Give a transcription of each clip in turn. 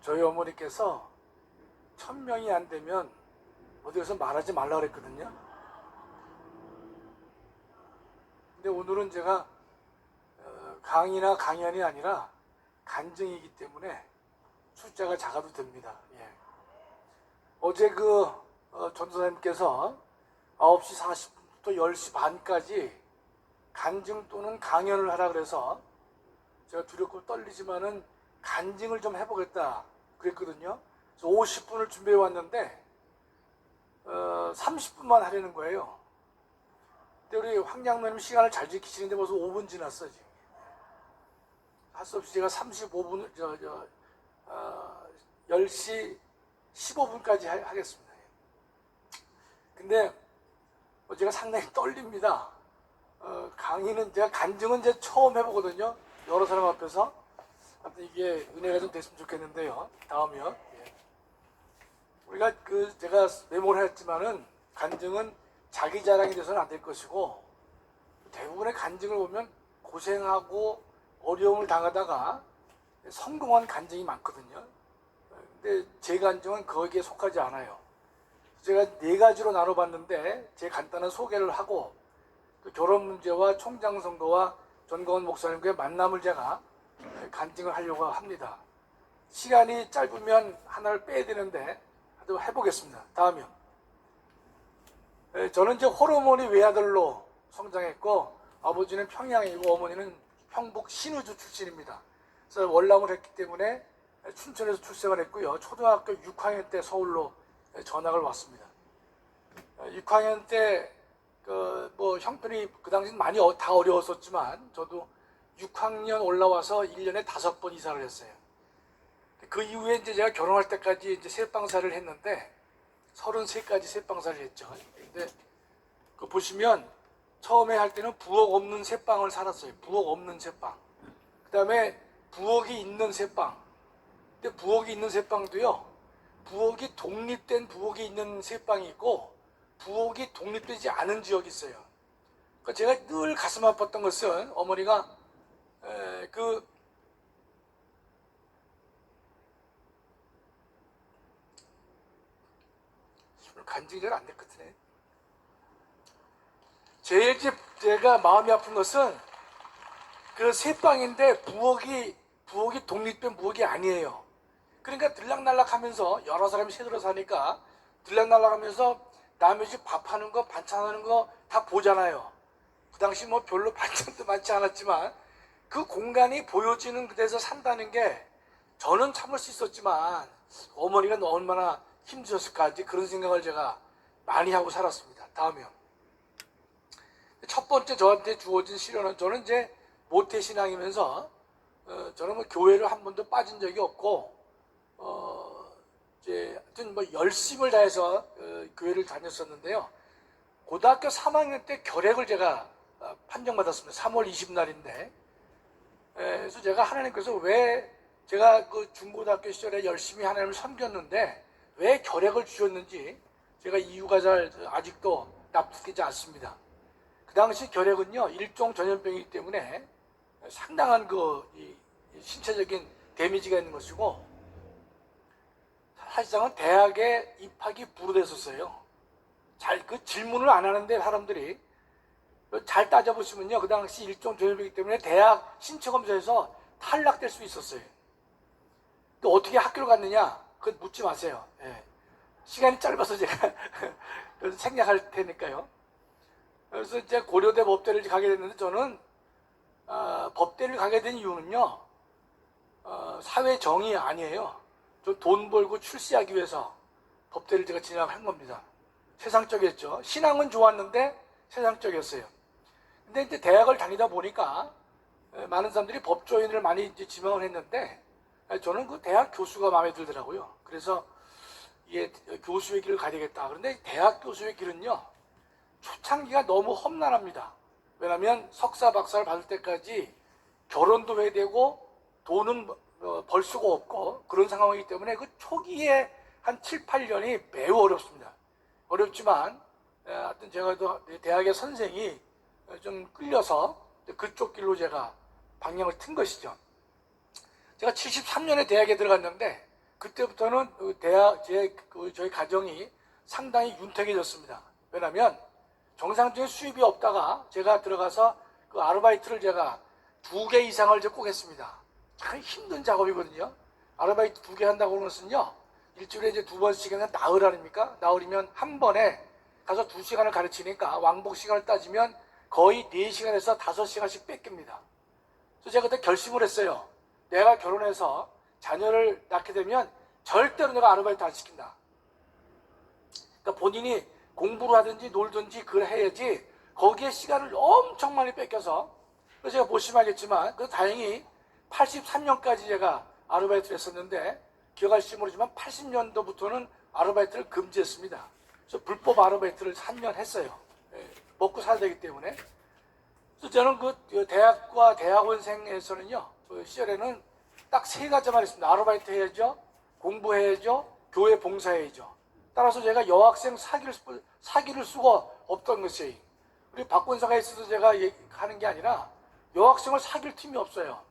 저희 어머니께서 1000명이 안 되면 어디에서 말하지 말라 그랬거든요. 근데 오늘은 제가 강의나 강연이 아니라 간증이기 때문에 숫자가 작아도 됩니다. 예. 어제 전도사님께서 9시 40분부터 10시 반까지 간증 또는 강연을 하라 그래서 제가 두렵고 떨리지만은 간증을 좀 해보겠다 그랬거든요. 그래서 50분을 준비해 왔는데 30분만 하려는 거예요. 근데 우리 황양로님 시간을 잘 지키시는데 벌써 5분 지났어 지금. 할 수 없이 제가 35분 10시 15분까지 하겠습니다. 근데 제가 상당히 떨립니다. 강의는 제가 간증은 이제 처음 해보거든요. 여러 사람 앞에서. 아무튼 이게 은혜가 좀 됐으면 좋겠는데요. 다음이요. 예. 우리가 제가 메모를 했지만은 간증은 자기 자랑이 돼서는 안 될 것이고 대부분의 간증을 보면 고생하고 어려움을 당하다가 성공한 간증이 많거든요. 근데 제 간증은 거기에 속하지 않아요. 제가 4가지로 나눠봤는데 제 간단한 소개를 하고 또 결혼 문제와 총장성도와 전광훈 목사님과의 만남을 제가 간증을 하려고 합니다. 시간이 짧으면 하나를 빼야 되는데 하여튼 해보겠습니다. 다음이요. 저는 이제 호르몬이 외아들로 성장했고 아버지는 평양이고 어머니는 평북 신의주 출신입니다. 그래서 월남을 했기 때문에 춘천에서 출생을 했고요. 초등학교 6학년 때 서울로 전학을 왔습니다. 6학년 때 형편이 그 당시는 많이 다 어려웠었지만 저도 6학년 올라와서 1년에 5번 이사를 했어요. 그 이후에 이제 제가 결혼할 때까지 이제 새빵살을 했는데 33까지 새빵살을 했죠. 근데 보시면 처음에 할 때는 부엌 없는 새빵을 살았어요. 부엌 없는 새빵. 그 다음에 부엌이 있는 새빵. 근데 부엌이 있는 새빵도요. 부엌이 독립된 부엌이 있는 새빵이 있고 부엌이 독립되지 않은 지역이 있어요. 그러니까 제가 늘 가슴 아팠던 것은 어머니가 간증이 잘 안 됐거든요. 제일 제가 마음이 아픈 것은 그 새빵인데 부엌이 독립된 부엌이 아니에요. 그러니까 들락날락하면서 여러 사람이 새들어 사니까 들락날락하면서 남의 집 밥하는 거 반찬하는 거 다 보잖아요. 그 당시 뭐 별로 반찬도 많지 않았지만 그 공간이 보여지는 데서 산다는 게 저는 참을 수 있었지만 어머니가 얼마나 힘드셨을까 그런 생각을 제가 많이 하고 살았습니다. 다음이요. 첫 번째 저한테 주어진 시련은 저는 이제 모태신앙이면서 저는 뭐 교회를 한 번도 빠진 적이 없고 이제 하여튼 뭐 열심을 다해서 교회를 다녔었는데요. 고등학교 3학년 때 결핵을 제가 판정받았습니다. 3월 20날인데 그래서 제가 하나님께서 왜 제가 그 중고등학교 시절에 열심히 하나님을 섬겼는데 왜 결핵을 주셨는지 제가 이유가 아직도 납득되지 않습니다. 그 당시 결핵은요 일종 전염병이기 때문에 상당한 신체적인 데미지가 있는 것이고 사실상은 대학에 입학이 불허됐었어요. 질문을 안 하는데 사람들이 잘 따져보시면요 그 당시 일종 전염병이기 때문에 대학 신체검사에서 탈락될 수 있었어요. 또 어떻게 학교를 갔느냐 그거 묻지 마세요. 예. 시간이 짧아서 제가 생략할 테니까요. 그래서 이제 고려대 법대를 가게 됐는데 저는 법대를 가게 된 이유는요 사회 정의 아니에요. 저 돈 벌고 출세하기 위해서 법대를 제가 진학한 겁니다. 세상적이었죠. 신앙은 좋았는데 세상적이었어요. 근데 이제 대학을 다니다 보니까 많은 사람들이 법조인을 많이 이제 지망을 했는데 저는 그 대학 교수가 마음에 들더라고요. 그래서 이게 교수의 길을 가야 되겠다. 그런데 대학 교수의 길은요 초창기가 너무 험난합니다. 왜냐하면 석사 박사를 받을 때까지 결혼도 해야 되고 돈은 벌 수가 없고 그런 상황이기 때문에 그 초기에 한 7, 8년이 매우 어렵습니다. 어렵지만 하여튼 제가 대학의 선생이 좀 끌려서 그쪽 길로 제가 방향을 튼 것이죠. 제가 73년에 대학에 들어갔는데 그때부터는 저희 가정이 상당히 윤택해졌습니다. 왜냐하면 정상적인 수입이 없다가 제가 들어가서 그 아르바이트를 제가 2개 이상을 꼭 했습니다. 참 힘든 작업이거든요. 아르바이트 2개 한다고 그러는 것은요, 일주일에 이제 2번씩은 나흘 아닙니까? 나흘이면 한 번에 가서 2시간을 가르치니까 왕복 시간을 따지면 거의 4시간에서 5시간씩 뺏깁니다. 그래서 제가 그때 결심을 했어요. 내가 결혼해서 자녀를 낳게 되면 절대로 내가 아르바이트 안 시킨다. 그러니까 본인이 공부를 하든지 놀든지 그걸 해야지 거기에 시간을 엄청 많이 뺏겨서, 그래서 제가 보시면 알겠지만 다행히 83년까지 제가 아르바이트를 했었는데, 기억하실지 모르지만 80년도부터는 아르바이트를 금지했습니다. 그래서 불법 아르바이트를 3년 했어요. 먹고 살아야 되기 때문에. 그래서 저는 그 대학과 대학원생에서는요, 그 시절에는 딱 3가지만 했습니다. 아르바이트 해야죠, 공부해야죠, 교회 봉사해야죠. 따라서 제가 여학생 사귈 수가 없던 것이, 우리 박권사가 있어서 제가 하는 게 아니라 여학생을 사귈 틈이 없어요.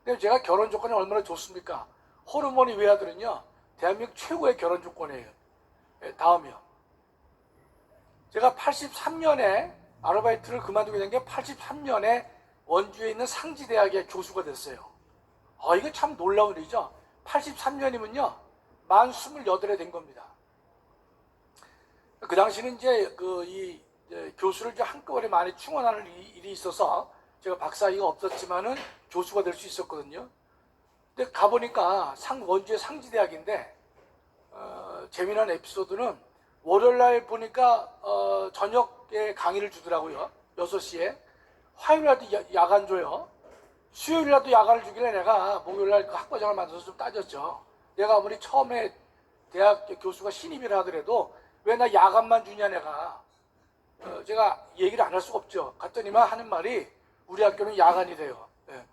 근데 제가 결혼 조건이 얼마나 좋습니까? 호르몬이 외아들은요, 대한민국 최고의 결혼 조건이에요. 다음이요. 제가 83년에 아르바이트를 그만두게 된 게 83년에 원주에 있는 상지대학의 교수가 됐어요. 이게 참 놀라운 일이죠. 83년이면요, 만 28에 된 겁니다. 그 당시는 이제 이 교수를 이제 한꺼번에 많이 충원하는 일이 있어서 제가 박사학위가 없었지만은 교수가 될 수 있었거든요. 근데 가보니까 원주의 상지대학인데, 재미난 에피소드는 월요일날 보니까 저녁에 강의를 주더라고요. 6시에. 화요일날도 야간 줘요. 수요일날도 야간을 주길래 내가 목요일날 그 학과장을 만들어서 좀 따졌죠. 내가 아무리 처음에 대학 교수가 신입이라 하더라도 왜 나 야간만 주냐 내가. 제가 얘기를 안 할 수가 없죠. 갔더니만 하는 말이 우리 학교는 야간이래요. 네.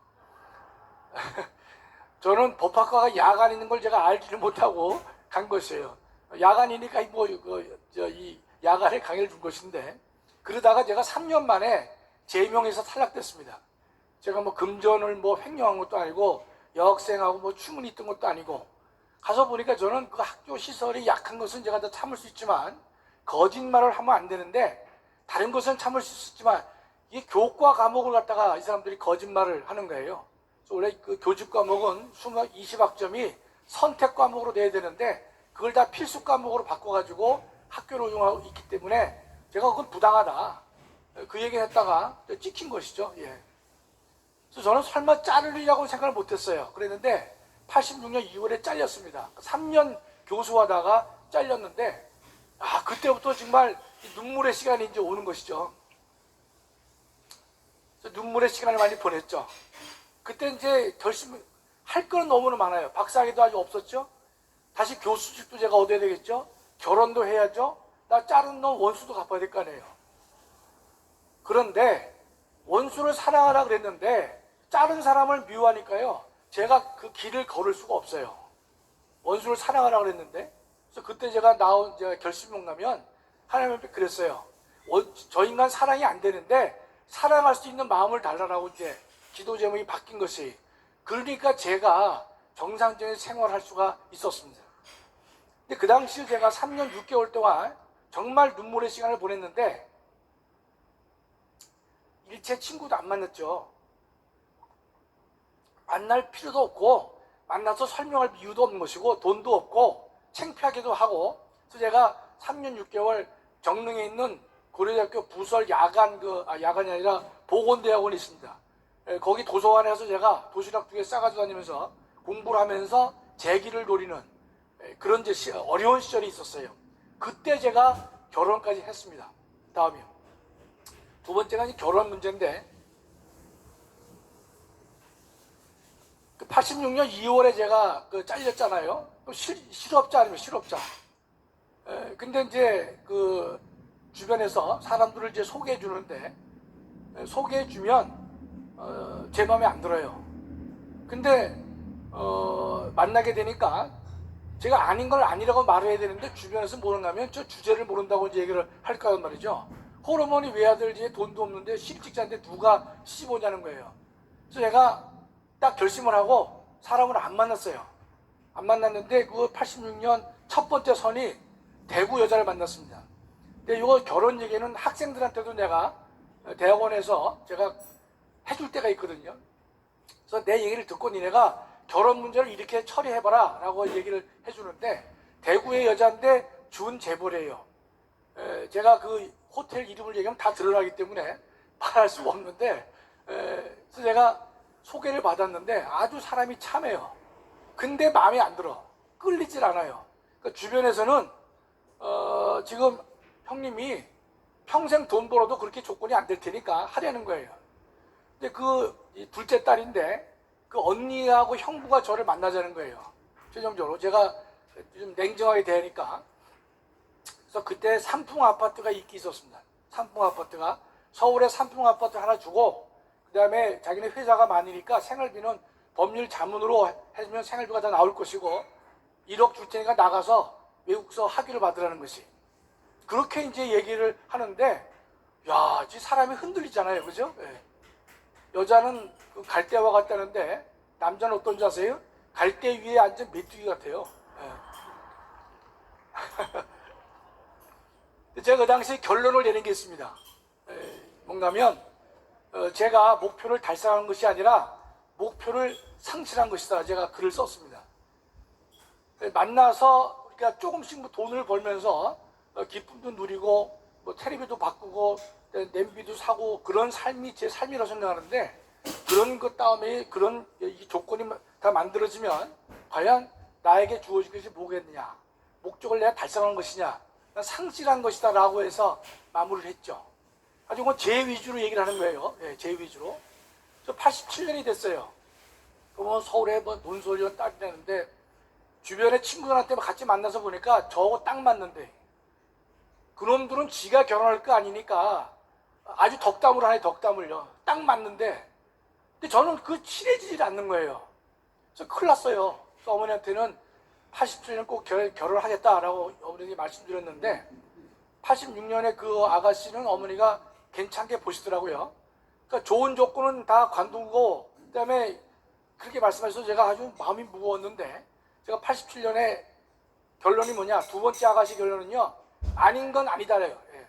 저는 법학과가 야간 있는 걸 제가 알지를 못하고 간 것이에요. 야간이니까 이 야간에 강의를 준 것인데, 그러다가 제가 3년 만에 제명에서 탈락됐습니다. 제가 뭐 금전을 횡령한 것도 아니고 여학생하고 추문이 있던 것도 아니고, 가서 보니까 저는 그 학교 시설이 약한 것은 제가 다 참을 수 있지만 거짓말을 하면 안 되는데, 다른 것은 참을 수 있지만 이 교과 과목을 갖다가 이 사람들이 거짓말을 하는 거예요. 그래서 원래 그 교집 과목은 20학점이 선택 과목으로 내야 되는데 그걸 다 필수 과목으로 바꿔가지고 학교를 운영하고 있기 때문에 제가 그건 부당하다, 그 얘기를 했다가 찍힌 것이죠. 예. 그래서 저는 설마 자르리라고 생각을 못했어요. 그랬는데 86년 2월에 잘렸습니다. 3년 교수하다가 잘렸는데, 그때부터 정말 눈물의 시간이 이제 오는 것이죠. 눈물의 시간을 많이 보냈죠. 그때 이제 결심할 건 너무나 많아요. 박사학위도 아직 없었죠. 다시 교수직도 제가 얻어야 되겠죠. 결혼도 해야죠. 나 자른 놈 원수도 갚아야 될 거 아니에요. 그런데 원수를 사랑하라 그랬는데 자른 사람을 미워하니까요, 제가 그 길을 걸을 수가 없어요. 원수를 사랑하라 그랬는데. 그래서 그때 제가 결심명하면 하나님께 그랬어요. 저 인간 사랑이 안 되는데 사랑할 수 있는 마음을 달라라고 이제 기도 제목이 바뀐 것이. 그러니까 제가 정상적인 생활을 할 수가 있었습니다. 근데 그 당시 제가 3년 6개월 동안 정말 눈물의 시간을 보냈는데, 일체 친구도 안 만났죠. 만날 필요도 없고 만나서 설명할 이유도 없는 것이고 돈도 없고 창피하기도 하고. 그래서 제가 3년 6개월 정릉에 있는 고려대학교 부설 야간이 아니라 보건대학원이 있습니다. 거기 도서관에서 제가 도시락 2개 싸가지고 다니면서 공부를 하면서 제 길을 노리는 그런 어려운 시절이 있었어요. 그때 제가 결혼까지 했습니다. 다음이요. 두 번째가 결혼 문제인데, 86년 2월에 제가 잘렸잖아요. 실업자 아니면 실업자. 근데 이제 그 주변에서 사람들을 이제 소개해 주는데, 소개해 주면 제 마음에 안 들어요. 근데 만나게 되니까 제가 아닌 걸 아니라고 말해야 되는데 주변에서 모르면 저 주제를 모른다고 이제 얘기를 할까 말이죠. 호르몬이 외아들지에 돈도 없는데 실직자인데 누가 시집 오냐는 거예요. 그래서 제가 딱 결심을 하고 사람을 안 만났어요. 안 만났는데 그 86년 첫 번째 선이 대구 여자를 만났습니다. 근데 이거 결혼 얘기는 학생들한테도 내가 대학원에서 제가 해줄 때가 있거든요. 그래서 내 얘기를 듣고 니네가 결혼 문제를 이렇게 처리해봐라 라고 얘기를 해주는데, 대구의 여자인데 준재벌이에요. 제가 그 호텔 이름을 얘기하면 다 드러나기 때문에 말할 수가 없는데, 그래서 제가 소개를 받았는데 아주 사람이 참해요. 근데 마음에 안 들어. 끌리질 않아요. 그러니까 주변에서는 지금 형님이 평생 돈 벌어도 그렇게 조건이 안 될 테니까 하려는 거예요. 근데 그 둘째 딸인데 그 언니하고 형부가 저를 만나자는 거예요. 최종적으로 제가 좀 냉정하게 대하니까. 그래서 그때 삼풍 아파트가 있기 있었습니다. 삼풍 아파트가 서울에 삼풍 아파트 하나 주고, 그 다음에 자기네 회사가 많으니까 생활비는 법률 자문으로 해주면 생활비가 다 나올 것이고 1억 줄 테니까 나가서 외국서 학위를 받으라는 것이. 그렇게 이제 얘기를 하는데, 야, 이 사람이 흔들리잖아요. 그죠? 네. 여자는 그 갈대와 같다는데 남자는 어떤지 아세요? 갈대 위에 앉은 메뚜기 같아요. 네. 제가 그 당시 결론을 내는 게 있습니다. 뭔가면 제가 목표를 달성하는 것이 아니라 목표를 상실한 것이다. 제가 글을 썼습니다. 만나서 우리가 조금씩 뭐 돈을 벌면서 기쁨도 누리고 뭐 텔레비도 바꾸고 냄비도 사고 그런 삶이 제 삶이라고 생각하는데, 그런 것 다음에 그런 이 조건이 다 만들어지면 과연 나에게 주어질 것이 뭐겠느냐, 목적을 내가 달성한 것이냐, 상실한 것이다 라고 해서 마무리를 했죠. 아주 뭐 제 위주로 얘기를 하는 거예요. 네, 제 위주로. 저 87년이 됐어요. 그러면 서울에 뭐 논설위원 딸이 되는데 주변에 친구들한테 같이 만나서 보니까 저하고 딱 맞는데, 그놈들은 지가 결혼할 거 아니니까 아주 덕담을 하네, 덕담을요. 딱 맞는데, 근데 저는 그 친해지질 않는 거예요. 그래서 큰일 났어요. 그래서 어머니한테는 87년 꼭 결혼하겠다라고 어머니가 말씀드렸는데, 86년에 그 아가씨는 어머니가 괜찮게 보시더라고요. 그러니까 좋은 조건은 다 관두고, 그 다음에 그렇게 말씀하셔서 제가 아주 마음이 무거웠는데, 제가 87년에 결론이 뭐냐, 두 번째 아가씨 결론은요, 아닌 건 아니다래요. 예.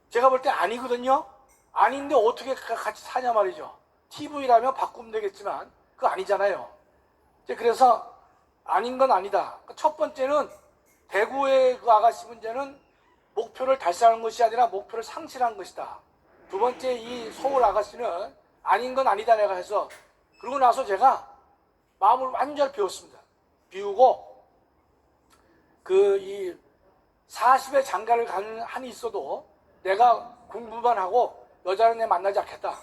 제가 볼 때 아니거든요. 아닌데 어떻게 같이 사냐 말이죠. TV라면 바꾸면 되겠지만 그거 아니잖아요. 그래서 아닌 건 아니다. 첫 번째는 대구의 그 아가씨 문제는 목표를 달성하는 것이 아니라 목표를 상실한 것이다. 두 번째 이 서울 아가씨는 아닌 건 아니다 내가 해서, 그러고 나서 제가 마음을 완전히 비웠습니다. 비우고 그 이 40의 장가를 가는 한이 있어도 내가 공부만 하고 여자는 내 만나지 않겠다.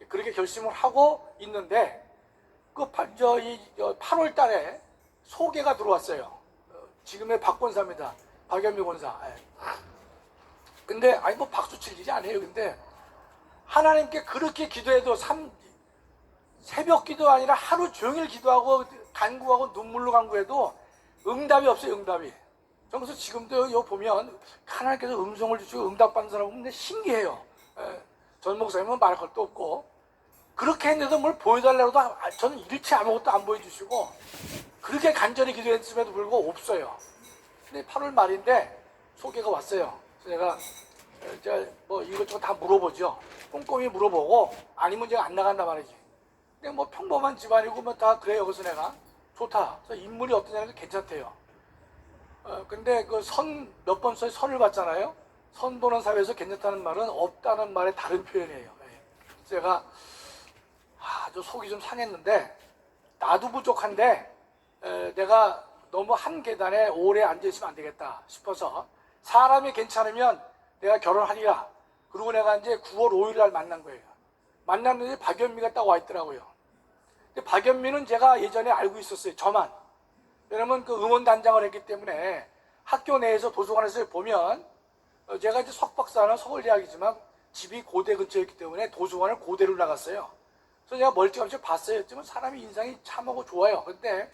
그렇게 결심을 하고 있는데, 그 8월 달에 소개가 들어왔어요. 지금의 박 권사입니다. 박연미 권사. 근데 아니 뭐 박수 칠 일이 아니에요. 근데 하나님께 그렇게 기도해도 새벽 기도 아니라 하루 종일 기도하고 간구하고 눈물로 간구해도 응답이 없어요. 응답이. 그래서 지금도 여기 보면 하나님께서 음성을 주시고 응답받는 사람 보면 신기해요. 전 목사님은 말할 것도 없고, 그렇게 했는데도 뭘 보여달라고 해도 저는 일체 아무것도 안 보여주시고, 그렇게 간절히 기도했음에도 불구하고 없어요. 근데 8월 말인데 소개가 왔어요. 그래서 제가 뭐 이것저것 다 물어보죠. 꼼꼼히 물어보고 아니면 제가 안 나간단 말이지. 근데 뭐 평범한 집안이고 뭐 다 그래요. 그래서 내가 좋다. 그래서 인물이 어떠냐면 괜찮대요. 근데 그 몇 번 선을 봤잖아요. 선 보는 사회에서 괜찮다는 말은 없다는 말의 다른 표현이에요. 제가 아주 속이 좀 상했는데, 나도 부족한데 내가 너무 한 계단에 오래 앉아있으면 안 되겠다 싶어서, 사람이 괜찮으면 내가 결혼하리라. 그리고 내가 이제 9월 5일 날 만난 거예요. 만났는데 박연미가 딱 와 있더라고요. 근데 박연미는 제가 예전에 알고 있었어요. 저만. 왜냐면 그 응원단장을 했기 때문에 학교 내에서 도서관에서 보면, 제가 이제 석박사는 서울대학이지만 집이 고대 근처였기 때문에 도서관을 고대로 나갔어요. 그래서 제가 멀찌감치 봤어요. 했지만 사람이 인상이 참하고 좋아요. 근데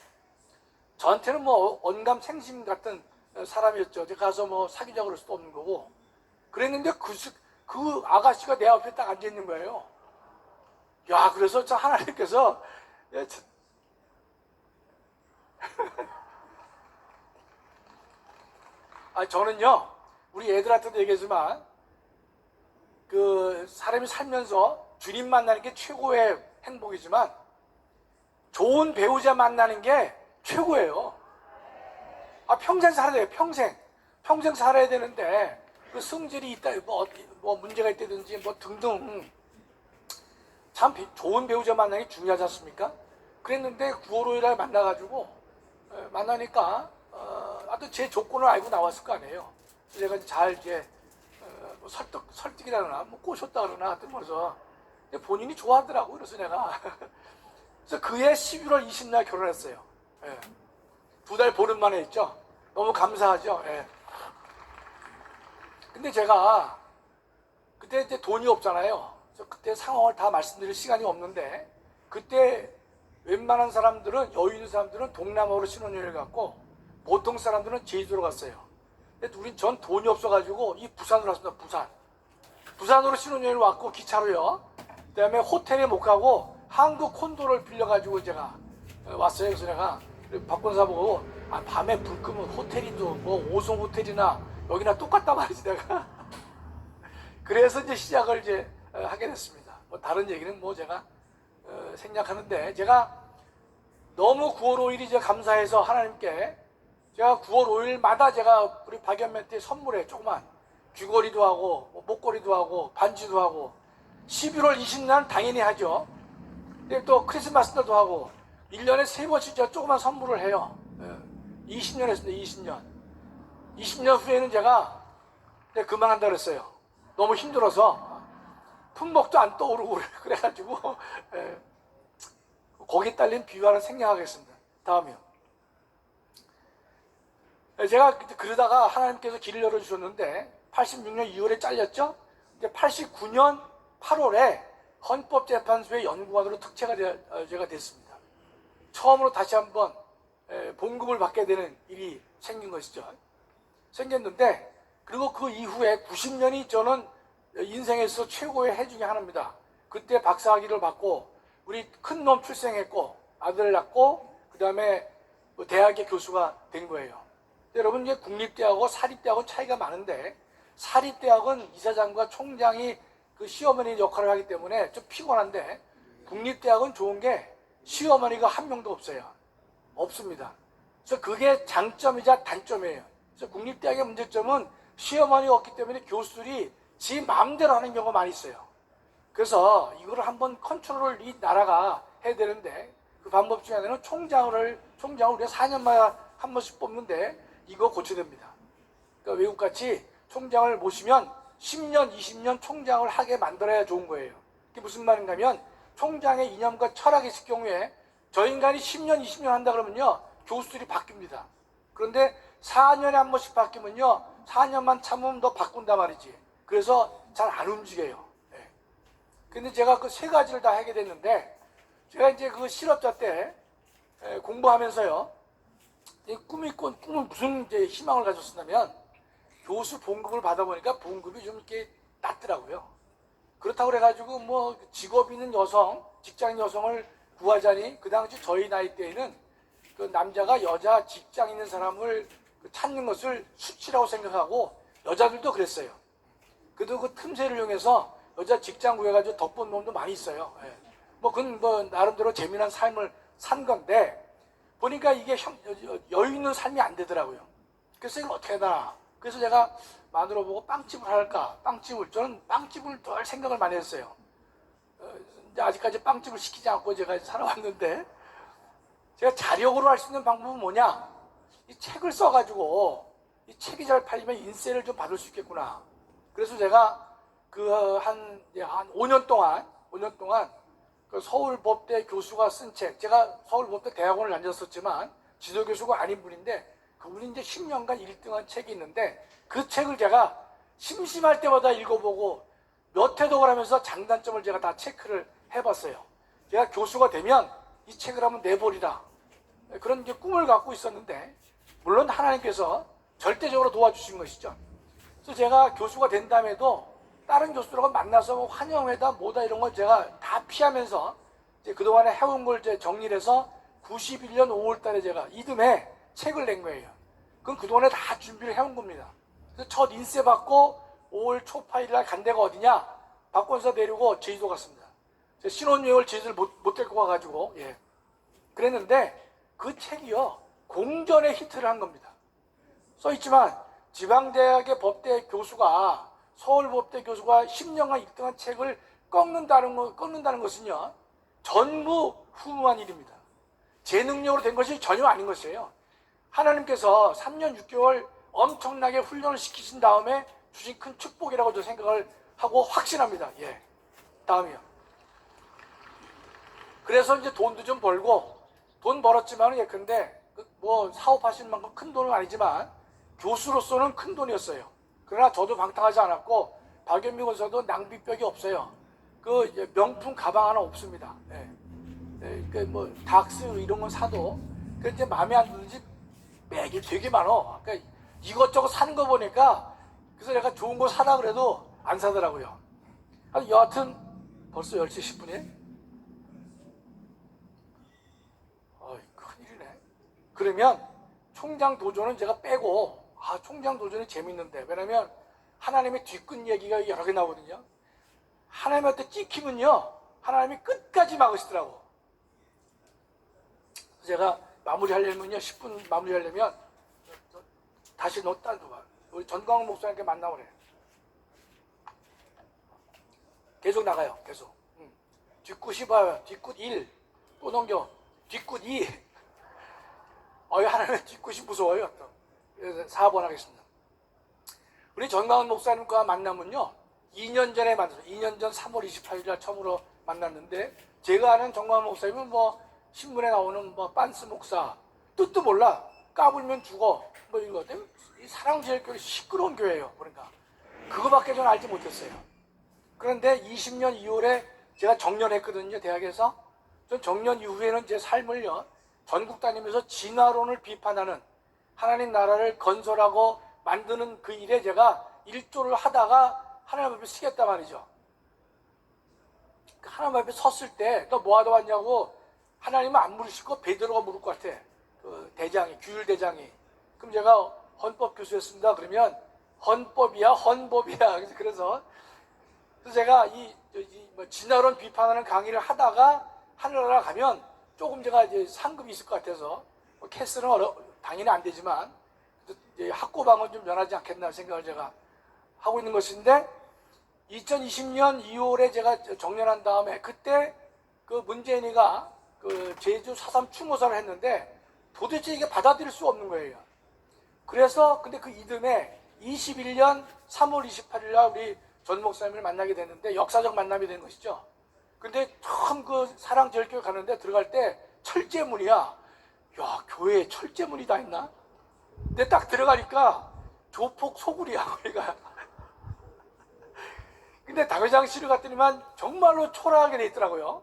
저한테는 뭐 언감생심 같은 사람이었죠. 제가 가서 뭐 사귀자고 그럴 수도 없는 거고. 그랬는데 그 아가씨가 내 앞에 딱 앉아있는 거예요. 야, 그래서 저 하나님께서 저는요, 우리 애들한테도 얘기하지만, 그, 사람이 살면서 주님 만나는 게 최고의 행복이지만, 좋은 배우자 만나는 게 최고예요. 평생 살아야 돼요, 평생. 평생 살아야 되는데, 그 성질이 있다, 뭐 문제가 있다든지, 뭐 등등. 참 좋은 배우자 만나는 게 중요하지 않습니까? 그랬는데 9월 5일 날 만나가지고, 만나니까, 하여튼 제 조건을 알고 나왔을 거 아니에요. 그래서 제가 잘 이제, 뭐 설득이라 그러나, 뭐 꼬셨다 그러나, 하여튼 그래서, 본인이 좋아하더라고. 그래서 내가. 그래서 그해 11월 20일 결혼했어요. 예. 2달 보름 만에 했죠. 너무 감사하죠. 예. 근데 제가 그때 이제 돈이 없잖아요. 그래서 그때 상황을 다 말씀드릴 시간이 없는데, 그때 웬만한 사람들은, 여유 있는 사람들은 동남아로 신혼여행을 갔고, 보통 사람들은 제주도로 갔어요. 근데 전 돈이 없어가지고 이 부산으로 왔습니다. 부산으로 신혼여행을 왔고, 기차로요. 그 다음에 호텔에 못 가고 한국 콘도를 빌려가지고 제가 왔어요. 그래서 내가 박권사 보고, 밤에 불 끄면 호텔이도 뭐 5성 호텔이나 여기나 똑같다 말이지 내가. 그래서 이제 시작을 이제 하게 됐습니다. 뭐 다른 얘기는 뭐 제가 생략하는데, 제가 너무 9월 5일이 이제 감사해서 하나님께 제가 9월 5일마다 제가 우리 박연매한테 선물에 조그만 귀걸이도 하고 뭐 목걸이도 하고 반지도 하고, 11월 20일 당연히 하죠. 근데 또 크리스마스 때도 하고 1년에 3번씩 제가 조그만 선물을 해요. 20년 했습니다. 20년. 20년 후에는 제가 그만한다 그랬어요. 너무 힘들어서 품목도 안 떠오르고 그래가지고 거기에 딸린 비유하는 생략하겠습니다. 다음이요. 제가 그러다가 하나님께서 길을 열어주셨는데 86년 2월에 잘렸죠. 89년 8월에 헌법재판소의 연구관으로 특채가 제가 됐습니다. 처음으로 다시 한번 봉급을 받게 되는 일이 생긴 것이죠. 생겼는데, 그리고 그 이후에 90년이 저는 인생에서 최고의 해 중에 하나입니다. 그때 박사학위를 받고 우리 큰 놈 출생했고 아들을 낳고 그 다음에 대학의 교수가 된 거예요. 여러분, 이제 국립대하고 사립대하고 차이가 많은데, 사립대학은 이사장과 총장이 그 시어머니 역할을 하기 때문에 좀 피곤한데, 국립대학은 좋은 게 시어머니가 한 명도 없어요. 없습니다. 그래서 그게 장점이자 단점이에요. 그래서 국립대학의 문제점은 시어머니가 없기 때문에 교수들이 지 마음대로 하는 경우가 많이 있어요. 그래서 이거를 한번 컨트롤을 이 나라가 해야 되는데, 그 방법 중에 하나는 총장을 우리가 4년마다 한 번씩 뽑는데, 이거 고쳐야 됩니다. 그러니까 외국같이 총장을 모시면 10년, 20년 총장을 하게 만들어야 좋은 거예요. 그게 무슨 말인가 하면, 총장의 이념과 철학이 있을 경우에 저 인간이 10년, 20년 한다 그러면요, 교수들이 바뀝니다. 그런데 4년에 한 번씩 바뀌면요, 4년만 참으면 너 바꾼단 말이지. 그래서 잘 안 움직여요. 네. 근데 제가 그 세 가지를 다 하게 됐는데, 제가 이제 그 실업자 때 공부하면서요, 꿈을 무슨 이제 희망을 가졌었냐면, 교수 봉급을 받아보니까 봉급이 좀 이렇게 낮더라고요. 그렇다고 그래가지고 뭐 직업 있는 여성, 직장인 여성을 구하자니, 그 당시 저희 나이 때에는 그 남자가 여자 직장 있는 사람을 찾는 것을 수치라고 생각하고, 여자들도 그랬어요. 그래도 그 틈새를 이용해서 여자 직장 구해가지고 덕분 놈도 많이 있어요. 예. 뭐 그건 뭐 나름대로 재미난 삶을 산 건데, 보니까 이게 여유 있는 삶이 안 되더라고요. 그래서 이걸 어떻게 해야, 그래서 제가 마누라 보고 빵집을 할까, 저는 빵집을 늘 생각을 많이 했어요. 아직까지 빵집을 시키지 않고 제가 살아왔는데, 제가 자력으로 할 수 있는 방법은 뭐냐, 이 책을 써가지고 이 책이 잘 팔리면 인세를 좀 받을 수 있겠구나. 그래서 제가 한 5년 동안 그 서울법대 교수가 쓴 책, 제가 서울법대 대학원을 다녔었지만 지도교수가 아닌 분인데, 그분이 이제 10년간 1등한 책이 있는데, 그 책을 제가 심심할 때마다 읽어보고 몇 회독을 하면서 장단점을 제가 다 체크를 해봤어요. 제가 교수가 되면 이 책을 한번 내버리라, 그런 이제 꿈을 갖고 있었는데, 물론 하나님께서 절대적으로 도와주신 것이죠. 그래서 제가 교수가 된 다음에도 다른 교수들하고 만나서 뭐 환영회다 뭐다 이런 걸 제가 다 피하면서 이제 그동안에 해온 걸 이제 정리를 해서 91년 5월 달에 제가 이듬해 책을 낸 거예요. 그건 그동안에 다 준비를 해온 겁니다. 첫 인세 받고 5월 초 8일날 간 데가 어디냐? 박권서 내리고 제주도 갔습니다. 신혼여행을 제주를 못 데리고 가가지고, 예. 그랬는데 그 책이요, 공전의 히트를 한 겁니다. 써있지만 지방대학의 법대 교수가, 서울법대 교수가 10년간 1등한 책을 꺾는다는 것은요, 전무후무한 일입니다. 제 능력으로 된 것이 전혀 아닌 것이에요. 하나님께서 3년 6개월 엄청나게 훈련을 시키신 다음에 주신 큰 축복이라고 저 생각을 하고 확신합니다. 예. 다음이요. 그래서 이제 돈도 좀 벌고, 돈 벌었지만 예컨대 뭐 사업하시는 만큼 큰 돈은 아니지만 교수로서는 큰 돈이었어요. 그러나 저도 방탕하지 않았고 박연미 원서도 낭비병이 없어요. 그 명품 가방 하나 없습니다. 예. 그 뭐 닥스 이런 건 사도 그 이제 마음에 안 드는지 백이 되게 많어. 그러니까 이것저것 사는 거 보니까 그래서 내가 좋은 거 사라 그래도 안 사더라고요. 여하튼 벌써 10시 10분이에요. 큰일이네. 그러면 총장 도전은 제가 빼고, 총장 도전이 재밌는데, 왜냐면 하나님의 뒤끝 얘기가 여러 개 나오거든요. 하나님한테 찍히면요, 하나님이 끝까지 막으시더라고. 제가 마무리하려면요, 10분 마무리하려면 다시 너 딴 거 봐. 우리 전광훈 목사님께 만나오래. 계속 나가요. 계속. 뒷굿이 봐요. 뒷굿 1 또 넘겨. 뒷굿 2. 하나님의 뒷굿이 무서워요. 또. 그래서 4번 하겠습니다. 우리 전광훈 목사님과 만나면요, 2년 전에 만났어요. 2년 전 3월 28일 날 처음으로 만났는데, 제가 아는 전광훈 목사님은 뭐 신문에 나오는 뭐 빤스 목사, 뜻도 몰라, 까불면 죽어, 뭐 이거 이 사랑제일교회 시끄러운 교회예요. 그러니까 그거밖에 저는 알지 못했어요. 그런데 20년 2월에 제가 정년했거든요, 대학에서. 전 정년 이후에는 제 삶을요, 전국 다니면서 진화론을 비판하는, 하나님 나라를 건설하고 만드는 그 일에 제가 일조를 하다가 하나님 앞에 서겠단 말이죠. 하나님 앞에 섰을 때 너 뭐 하다 왔냐고 하나님은 안 물으시고 베드로가 물을 것 같아. 그 대장이, 규율 대장이. 그럼 제가 헌법 교수였습니다. 그러면 헌법이야, 헌법이야. 그래서 제가 진화론 비판하는 강의를 하다가 하늘나라 가면 조금 제가 이제 상급이 있을 것 같아서, 캐스는 당연히 안 되지만 학고방은 좀 면하지 않겠나 생각을 제가 하고 있는 것인데, 2020년 2월에 제가 정년한 다음에 그때 그 문재인이가 그 제주 4.3 추모사를 했는데 도대체 이게 받아들일 수 없는 거예요. 그래서 근데 그 이듬해 21년 3월 28일 날 우리 전 목사님을 만나게 됐는데, 역사적 만남이 된 것이죠. 근데 처음 그 사랑제일교회 가는데 들어갈 때 철제문이야. 야, 교회에 철제문이 다 있나? 근데 딱 들어가니까 조폭 소굴이야, 거기가. 근데 당회장실을 갔더니만 정말로 초라하게 돼 있더라고요.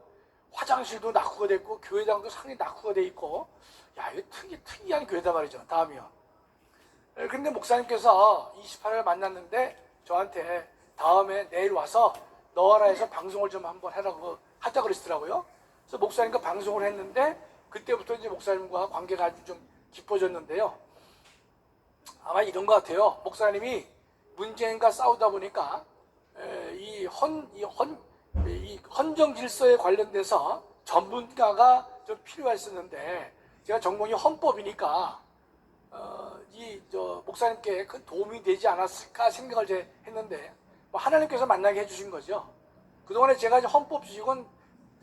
화장실도 낙후가 돼 있고 교회당도 상당히 낙후가 돼 있고, 야, 이거 특이한 교회다 말이죠. 다음이요. 근데 목사님께서 28일 만났는데 저한테 다음에 내일 와서 너와라에서 방송을 좀 한번 하라고 하자 그러시더라고요. 그래서 목사님과 방송을 했는데 그때부터 이제 목사님과 관계가 아주 좀 깊어졌는데요. 아마 이런 것 같아요. 목사님이 문재인과 싸우다 보니까 이 헌정 질서에 관련돼서 전문가가 좀 필요했었는데, 제가 전공이 헌법이니까 목사님께 큰 도움이 되지 않았을까 생각을 했는데, 하나님께서 만나게 해주신 거죠. 그동안에 제가 이제 헌법 지식은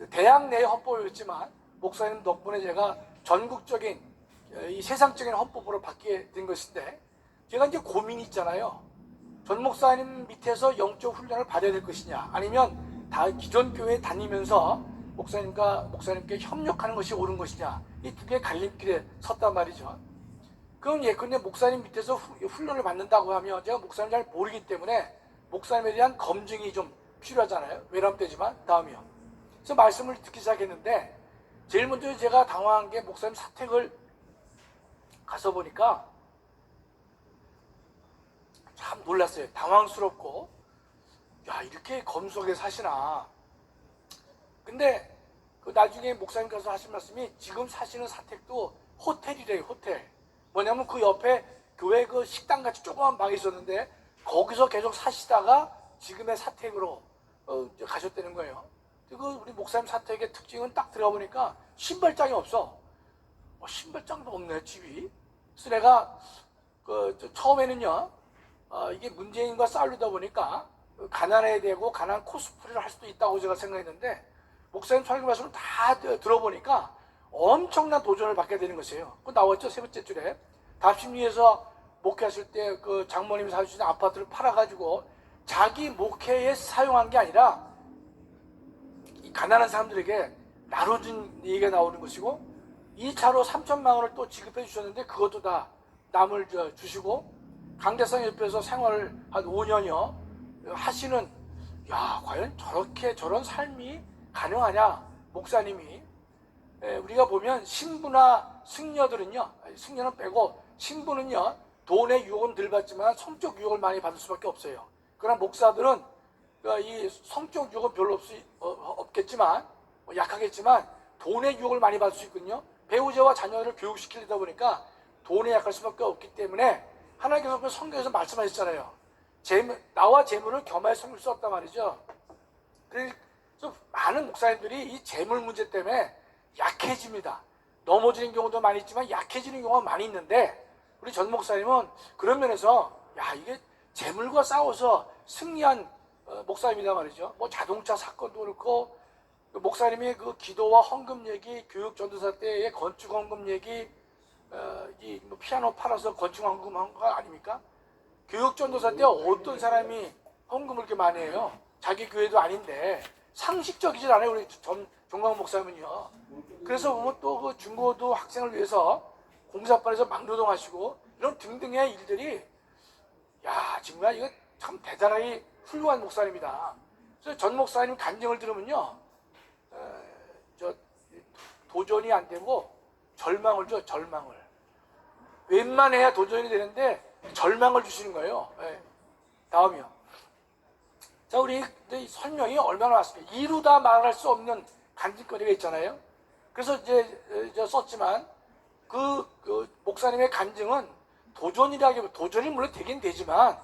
대학 내의 헌법이었지만 목사님 덕분에 제가 전국적인 이 세상적인 헌법으로 바뀌게 된 것인데, 제가 이제 고민이 있잖아요. 전 목사님 밑에서 영적 훈련을 받아야 될 것이냐, 아니면 다 기존 교회 다니면서 목사님께 협력하는 것이 옳은 것이냐, 이 두 개의 갈림길에 섰단 말이죠. 그럼 예컨대 목사님 밑에서 훈련을 받는다고 하면 제가 목사님 잘 모르기 때문에 목사님에 대한 검증이 좀 필요하잖아요. 외람되지만. 다음이요. 그래서 말씀을 듣기 시작했는데, 제일 먼저 제가 당황한 게 목사님 사택을 가서 보니까 참 놀랐어요. 당황스럽고, 야, 이렇게 검소하게 사시나. 근데 그 나중에 목사님께서 하신 말씀이 지금 사시는 사택도 호텔이래요. 호텔. 뭐냐면 그 옆에 교회 그 식당 같이 조그만 방이 있었는데 거기서 계속 사시다가 지금의 사택으로 이제 가셨다는 거예요. 그 우리 목사님 사택의 특징은 딱 들어가 보니까 신발장이 없어. 신발장도 없네 집이. 그래서 내가 처음에는요 이게 문재인과 싸우다 보니까 가난해야 되고 가난 코스프레를 할 수도 있다고 제가 생각했는데 목사님 설교 말씀을 다 들어보니까 엄청난 도전을 받게 되는 것이에요. 그 나왔죠 세 번째 줄에. 답심리에서 목회하실 때 그 장모님이 사주신 아파트를 팔아가지고 자기 목회에 사용한 게 아니라 이 가난한 사람들에게 나눠준 얘기가 나오는 것이고 2차로 3천만 원을 또 지급해 주셨는데 그것도 다 남을 주시고 강대상 옆에서 생활을 한 5년여 하시는 야 과연 저렇게 저런 삶이 가능하냐 목사님이. 우리가 보면 신부나 승려들은요 승려는 빼고 신부는요 돈의 유혹은 덜 받지만 성적 유혹을 많이 받을 수밖에 없어요. 그러나 목사들은 이 성적 유혹은 별로 없겠지만 약하겠지만 돈의 유혹을 많이 받을 수 있거든요. 배우자와 자녀를 교육시키려다 보니까 돈에 약할 수밖에 없기 때문에 하나님께서 성경에서 말씀하셨잖아요. 나와 재물을 겸하여 섬길 수 없단 말이죠. 그래서 많은 목사님들이 이 재물 문제 때문에 약해집니다. 넘어지는 경우도 많이 있지만 약해지는 경우가 많이 있는데 우리 전 목사님은 그런 면에서 야 이게 재물과 싸워서 승리한 목사님이다 말이죠. 뭐 자동차 사건도 그렇고 목사님이 그 기도와 헌금 얘기, 교육 전도사 때의 건축 헌금 얘기, 뭐 피아노 팔아서 건축 헌금 한 거 아닙니까? 교육 전도사 때 어떤 사람이 헌금을 이렇게 많이 해요? 자기 교회도 아닌데 상식적이질 않아요 우리 정광훈 목사님은요. 그래서 보면 또 그 중고도 학생을 위해서 공사반에서 막노동하시고 이런 등등의 일들이 야 정말 이거 참 대단하게 훌륭한 목사님이다. 그래서 전 목사님 간증을 들으면요 도전이 안 되고 절망을 줘. 절망을 웬만해야 도전이 되는데 절망을 주시는 거예요. 다음이요. 자 우리 설명이 얼마나 많습니까? 이루다 말할 수 없는 간증거리가 있잖아요. 그래서 이제 썼지만 그 목사님의 간증은 도전이라기보다 도전이 물론 되긴 되지만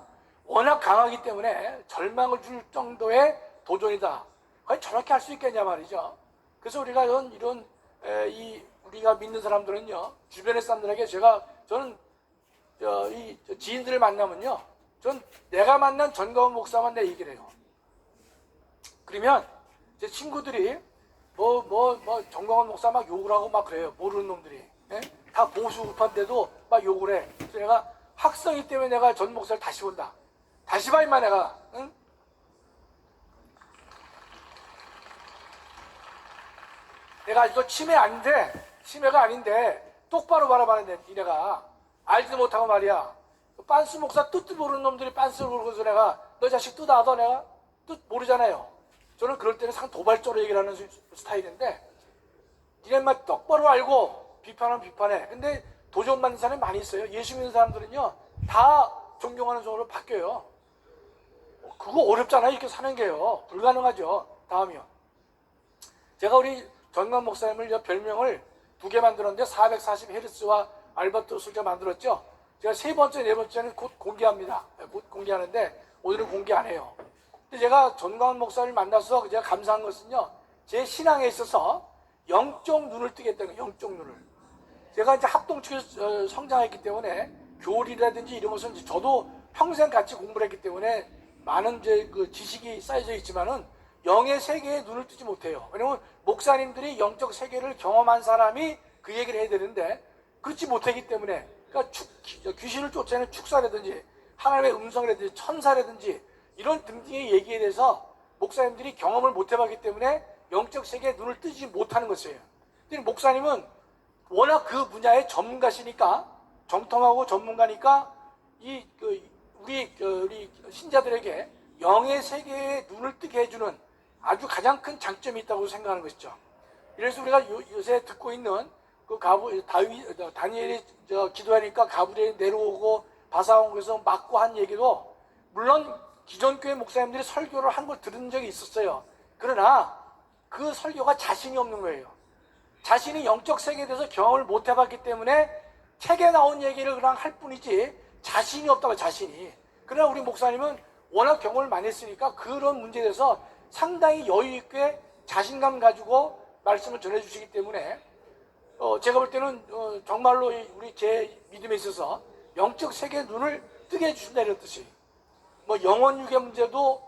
워낙 강하기 때문에 절망을 줄 정도의 도전이다. 과연 저렇게 할 수 있겠냐 말이죠. 그래서 우리가 이런 우리가 믿는 사람들은요 주변의 사람들에게 저는 이 지인들을 만나면요 전 내가 만난 전가원 목사만 내 얘기를 해요. 그러면 제 친구들이 정광훈 목사 막 욕을 하고 막 그래요. 모르는 놈들이. 예? 다 보수급한데도 막 욕을 해. 그래서 내가 학성이 때문에 내가 전 목사를 다시 본다. 다시 봐 임마 내가. 응? 내가 이거 치매가 아닌데 똑바로 바라봐는데 니네가 알지도 못하고 말이야. 빤스 목사 뜻도 모르는 놈들이 빤스를 모르고서 내가 너 자식 뜻 알아 내가? 뜻 모르잖아요. 저는 그럴 때는 상 도발적으로 얘기를 하는 스타일인데 니네만 똑바로 알고 비판하면 비판해. 근데 도전 받는 사람이 많이 있어요. 예수 믿는 사람들은요 다 존경하는 쪽으로 바뀌어요. 그거 어렵잖아요. 이렇게 사는 게요. 불가능하죠. 다음이요. 제가 우리 전광 목사님을 별명을 2개 만들었는데 440Hz와 알바토스를 만들었죠. 제가 세 번째, 네 번째는 곧 공개합니다. 곧 공개하는데 오늘은 공개 안 해요. 근데 제가 전광 목사를 만나서 제가 감사한 것은요. 제 신앙에 있어서 영적 눈을 뜨게 했다는 거예요. 영적 눈을. 제가 이제 합동측에서 성장했기 때문에 교리라든지 이런 것은 저도 평생 같이 공부를 했기 때문에 많은 그 지식이 쌓여져 있지만은 영의 세계에 눈을 뜨지 못해요. 왜냐면 목사님들이 영적 세계를 경험한 사람이 그 얘기를 해야 되는데 그렇지 못하기 때문에 그러니까 귀신을 쫓아내는 축사라든지 하나님의 음성이라든지 천사라든지 이런 등등의 얘기에 대해서 목사님들이 경험을 못 해봤기 때문에 영적 세계에 눈을 뜨지 못하는 것이에요. 근데 목사님은 워낙 그 분야의 전문가시니까 정통하고 전문가니까 우리 신자들에게 영의 세계에 눈을 뜨게 해주는 아주 가장 큰 장점이 있다고 생각하는 것이죠. 그래서 우리가 요새 듣고 있는 그 다니엘이 기도하니까 가브리엘이 내려오고 바사원에서 맞고 한 얘기도 물론 기존 교회 목사님들이 설교를 한 걸 들은 적이 있었어요. 그러나 그 설교가 자신이 없는 거예요. 자신이 영적 세계에 대해서 경험을 못 해봤기 때문에 책에 나온 얘기를 그냥 할 뿐이지 자신이 없다고 자신이. 그러나 우리 목사님은 워낙 경험을 많이 했으니까 그런 문제에 대해서 상당히 여유 있게 자신감 가지고 말씀을 전해주시기 때문에 제가 볼 때는 정말로 우리 제 믿음에 있어서 영적 세계의 눈을 뜨게 해주신다 이런 뜻이. 뭐 영원 유괴 문제도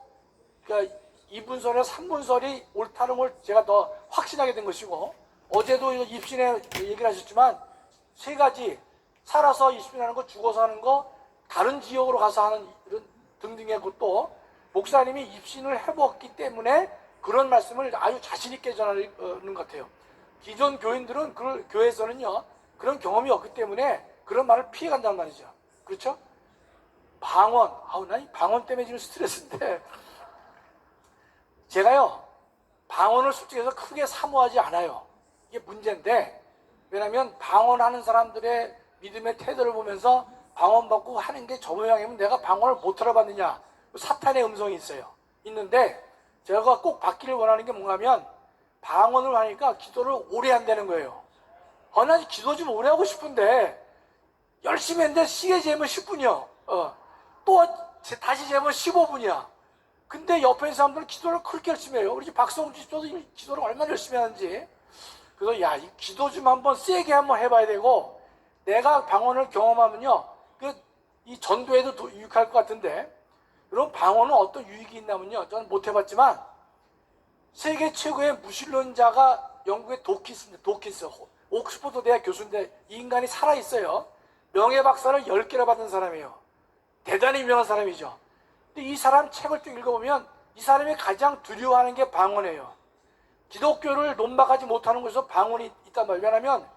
그러니까 2분설에 3분설이 옳다는 걸 제가 더 확신하게 된 것이고, 어제도 입신에 얘기를 하셨지만 세 가지, 살아서 입신하는 거, 죽어서 하는 거, 다른 지역으로 가서 하는 이런 등등의 것도 목사님이 입신을 해봤기 때문에 그런 말씀을 아주 자신 있게 전하는 것 같아요. 기존 교인들은 그 교회에서는요 그런 경험이 없기 때문에 그런 말을 피해간단 말이죠. 그렇죠? 방언, 난 이 방언 때문에 지금 스트레스인데, 제가요 방언을 솔직히 해서 크게 사모하지 않아요. 이게 문제인데, 왜냐하면 방언하는 사람들의 믿음의 태도를 보면서 방언 받고 하는 게 저 모양이면 내가 방언을 못 들어봤느냐, 사탄의 음성이 있는데 제가 꼭 받기를 원하는 게 뭔가면, 방언을 하니까 기도를 오래 한다는 거예요. 난 기도 좀 오래 하고 싶은데 열심히 했는데 시계 재면 10분이요. 또 다시 재면 15분이야. 근데 옆에 있는 사람들은 기도를 그렇게 열심히 해요. 우리 박성주 씨도 기도를 얼마나 열심히 하는지. 그래서 이 기도 좀 한번 세게 한번 해봐야 되고, 내가 방언을 경험하면요 이 전도에도 유익할 것 같은데, 여러분 방언은 어떤 유익이 있냐면요, 저는 못 해봤지만 세계 최고의 무신론자가 영국의 도키스 옥스퍼드 대학 교수인데, 이 인간이 살아있어요. 명예박사를 10개나 받은 사람이에요. 대단히 유명한 사람이죠. 근데 이 사람 책을 좀 읽어보면 이 사람이 가장 두려워하는 게 방언이에요. 기독교를 논박하지 못하는 곳에서 방언이 있단 말이에요. 왜냐하면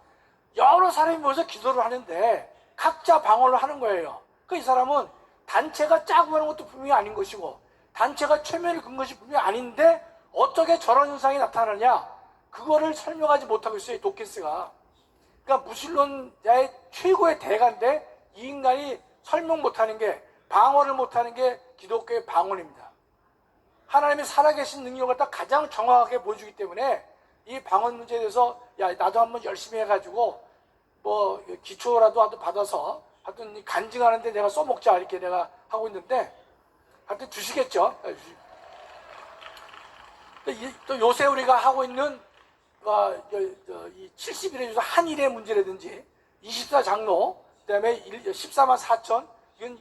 여러 사람이 모여서 기도를 하는데 각자 방언을 하는 거예요. 이 사람은 단체가 짜고 하는 것도 분명히 아닌 것이고, 단체가 최면을 긋은 것이 분명히 아닌데 어떻게 저런 현상이 나타나느냐, 그거를 설명하지 못하고 있어요, 도키스가. 그러니까 무신론자의 최고의 대가인데 이 인간이 설명 못하는 게, 방언을 못하는 게 기독교의 방언입니다. 하나님의 살아계신 능력을 딱 가장 정확하게 보여주기 때문에 이 방언 문제에 대해서 나도 한번 열심히 해가지고 뭐 기초라도 받아서 하여튼 간증하는데 내가 써먹자 이렇게 내가 하고 있는데, 하여튼 주시겠죠. 또 요새 우리가 하고 있는 이 70일의 주소 한일의 문제라든지 24장로, 그 다음에 14만 4천, 이건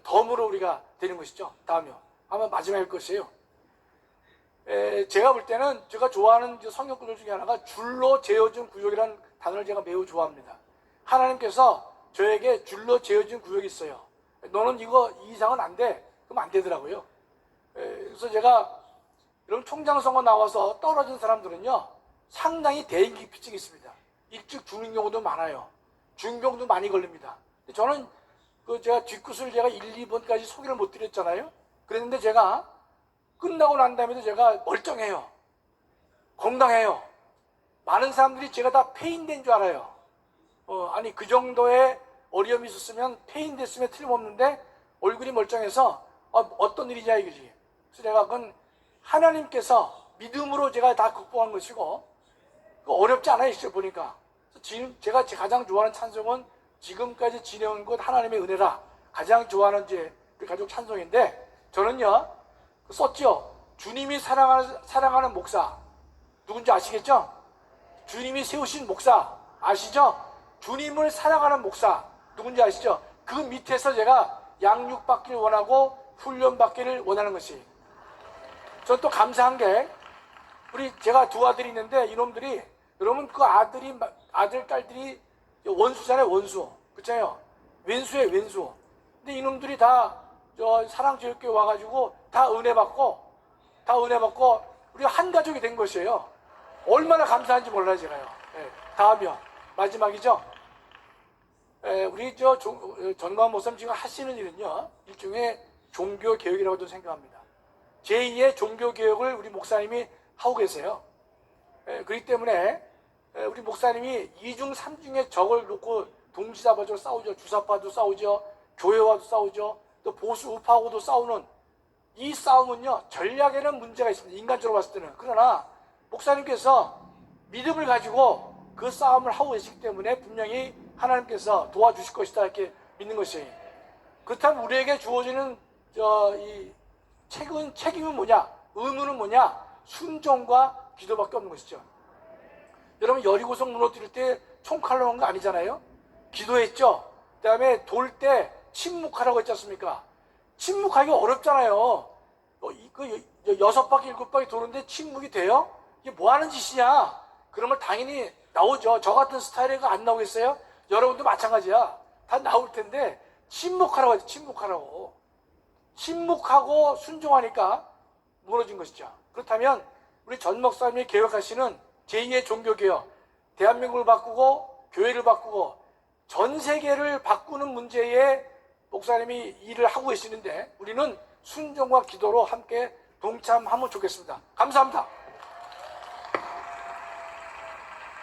덤으로 우리가 되는 것이죠. 다음이요. 아마 마지막일 것이에요. 제가 볼 때는 제가 좋아하는 성경 구절 중에 하나가 줄로 재어준 구역이라는 단어를 제가 매우 좋아합니다. 하나님께서 저에게 줄로 재어준 구역이 있어요. 너는 이 이상은 안 돼. 그럼 안 되더라고요. 그래서 제가 이런 총장선거 나와서 떨어진 사람들은요 상당히 대인기피증이 있습니다. 일찍 죽는 경우도 많아요. 중병도 많이 걸립니다. 저는 제가 뒷끝을 제가 1, 2번까지 소개를 못 드렸잖아요. 그랬는데 제가 끝나고 난 다음에도 제가 멀쩡해요. 건강해요. 많은 사람들이 제가 다 폐인된 줄 알아요. 아니 그 정도의 어려움이 있었으면 폐인됐으면 틀림없는데 얼굴이 멀쩡해서 어떤 일이냐 이거지. 그래서 내가 그건 하나님께서 믿음으로 제가 다 극복한 것이고, 어렵지 않아요. 실제 보니까. 지금 제가 가장 좋아하는 찬송은 지금까지 지내온 것 하나님의 은혜라, 가장 좋아하는 그 가족 찬송인데, 저는요 썼죠. 주님이 사랑하는 목사, 누군지 아시겠죠? 주님이 세우신 목사 아시죠? 주님을 사랑하는 목사 누군지 아시죠? 그 밑에서 제가 양육받기를 원하고 훈련받기를 원하는 것이, 전 또 감사한 게, 제가 두 아들이 있는데 이놈들이, 여러분 그 아들 딸들이 원수잖아요. 원수. 그렇잖아요. 왼수예요. 왼수. 근데 이놈들이 다 사랑제일교회 와가지고 다 은혜 받고 우리 한 가족이 된 것이에요. 얼마나 감사한지 몰라요 제가요. 다음이요. 마지막이죠. 우리 전광 목사님 지금 하시는 일은요 일종의 종교개혁이라고도 생각합니다. 제2의 종교개혁을 우리 목사님이 하고 계세요. 그렇기 때문에 우리 목사님이 이중 삼중의 적을 놓고 동시다발적으로 싸우죠. 주사파도 싸우죠. 교회와도 싸우죠. 또 보수 우파하고도 싸우는 이 싸움은요 전략에는 문제가 있습니다. 인간적으로 봤을 때는. 그러나 목사님께서 믿음을 가지고 그 싸움을 하고 계시기 때문에 분명히 하나님께서 도와주실 것이다 이렇게 믿는 것이에요. 그렇다면 우리에게 주어지는 이 책임은 뭐냐? 의무는 뭐냐? 순종과 기도밖에 없는 것이죠. 여러분 여리고성 무너뜨릴 때 총칼로 한 거 아니잖아요. 기도했죠. 그 다음에 돌 때 침묵하라고 했지 않습니까? 침묵하기 어렵잖아요. 그 6바퀴 7바퀴 도는데 침묵이 돼요? 이게 뭐 하는 짓이냐? 그러면 당연히 나오죠. 저 같은 스타일에가 안 나오겠어요? 여러분도 마찬가지야. 다 나올 텐데 침묵하라고 하지. 침묵하라고. 침묵하고 순종하니까 무너진 것이죠. 그렇다면 우리 전 목사님이 계획하시는 제2의 종교개혁, 대한민국을 바꾸고 교회를 바꾸고 전 세계를 바꾸는 문제에 목사님이 일을 하고 계시는데 우리는 순종과 기도로 함께 동참하면 좋겠습니다. 감사합니다.